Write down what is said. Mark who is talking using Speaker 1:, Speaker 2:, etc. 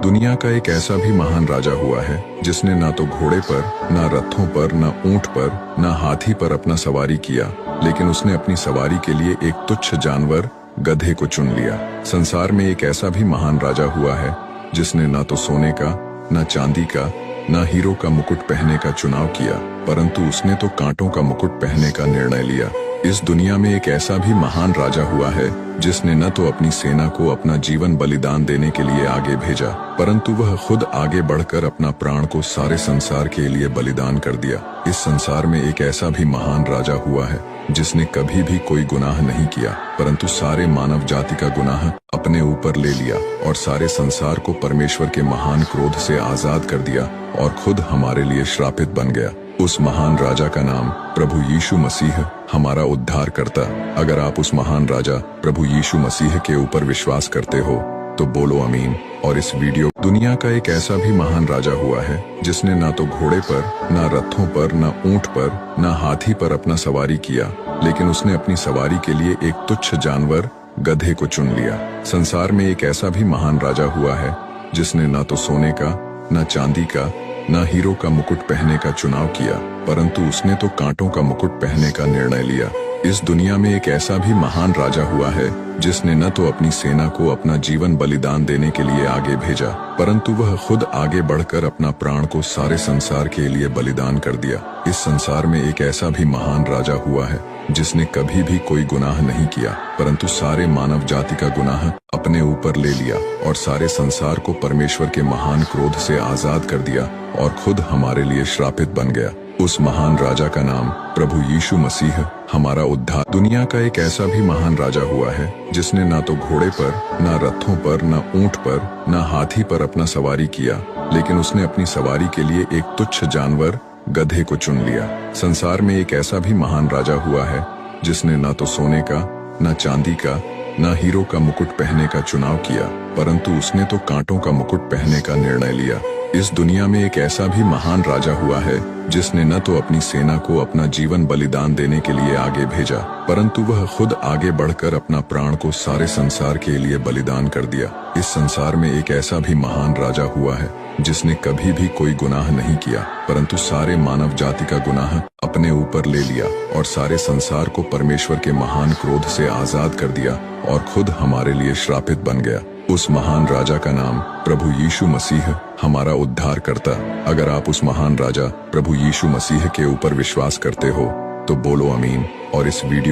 Speaker 1: दुनिया का एक ऐसा भी महान राजा हुआ है जिसने ना तो घोड़े पर, ना रथों पर, ना ऊंट पर, ना हाथी पर अपना सवारी किया, लेकिन उसने अपनी सवारी के लिए एक तुच्छ जानवर गधे को चुन लिया। संसार में एक ऐसा भी महान राजा हुआ है जिसने ना तो सोने का, ना चांदी का, ना हीरो का मुकुट पहनने का चुनाव किया, परंतु उसने तो कांटों का मुकुट पहनने का निर्णय लिया। इस दुनिया में एक ऐसा भी महान राजा हुआ है जिसने न तो अपनी सेना को अपना जीवन बलिदान देने के लिए आगे भेजा, परंतु वह खुद आगे बढ़कर अपना प्राण को सारे संसार के लिए बलिदान कर दिया। इस संसार में एक ऐसा भी महान राजा हुआ है जिसने कभी भी कोई गुनाह नहीं किया, परंतु सारे मानव जाति का गुनाह अपने ऊपर ले लिया और सारे संसार को परमेश्वर के महान क्रोध से आजाद कर दिया और खुद हमारे लिए श्रापित बन गया। उस महान राजा का नाम प्रभु यीशु मसीह, हमारा उद्धार करता। अगर आप उस महान राजा प्रभु यीशु मसीह के ऊपर विश्वास करते हो तो बोलो आमीन। और इस वीडियो दुनिया का एक ऐसा भी महान राजा हुआ है जिसने ना तो घोड़े पर, ना रथों पर, ना ऊंट पर, ना हाथी पर अपना सवारी किया, लेकिन उसने अपनी सवारी के लिए एक तुच्छ जानवर गधे को चुन लिया। संसार में एक ऐसा भी महान राजा हुआ है जिसने ना तो सोने का, ना चांदी का, ना हीरो का मुकुट पहनने का चुनाव किया, परंतु उसने तो कांटों का मुकुट पहनने का निर्णय लिया। इस दुनिया में एक ऐसा भी महान राजा हुआ है जिसने न तो अपनी सेना को अपना जीवन बलिदान देने के लिए आगे भेजा, परंतु वह खुद आगे बढ़कर अपना प्राण को सारे संसार के लिए बलिदान कर दिया। इस संसार में एक ऐसा भी महान राजा हुआ है जिसने कभी भी कोई गुनाह नहीं किया, परंतु सारे मानव जाति का गुनाह अपने ऊपर ले लिया और सारे संसार को परमेश्वर के महान क्रोध से आजाद कर दिया और खुद हमारे लिए श्रापित बन गया। उस महान राजा का नाम प्रभु यीशु मसीह, हमारा उद्धार। दुनिया का एक ऐसा भी महान राजा हुआ है जिसने ना तो घोड़े पर, ना रथों पर, ना ऊंट पर, ना हाथी पर अपना सवारी किया, लेकिन उसने अपनी सवारी के लिए एक तुच्छ जानवर गधे को चुन लिया। संसार में एक ऐसा भी महान राजा हुआ है जिसने ना तो सोने का, ना चांदी का, ना हीरो का मुकुट पहनने का चुनाव किया, परंतु उसने तो कांटों का मुकुट पहनने का निर्णय लिया। इस दुनिया में एक ऐसा भी महान राजा हुआ है जिसने न तो अपनी सेना को अपना जीवन बलिदान देने के लिए आगे भेजा, परंतु वह खुद आगे बढ़कर अपना प्राण को सारे संसार के लिए बलिदान कर दिया। इस संसार में एक ऐसा भी महान राजा हुआ है जिसने कभी भी कोई गुनाह नहीं किया, परंतु सारे मानव जाति का गुनाह अपने ऊपर ले लिया और सारे संसार को परमेश्वर के महान क्रोध से आजाद कर दिया और खुद हमारे लिए श्रापित बन गया। उस महान राजा का नाम प्रभु यीशु मसीह, हमारा उद्धार करता। अगर आप उस महान राजा प्रभु यीशु मसीह के ऊपर विश्वास करते हो तो बोलो आमीन। और इस वीडियो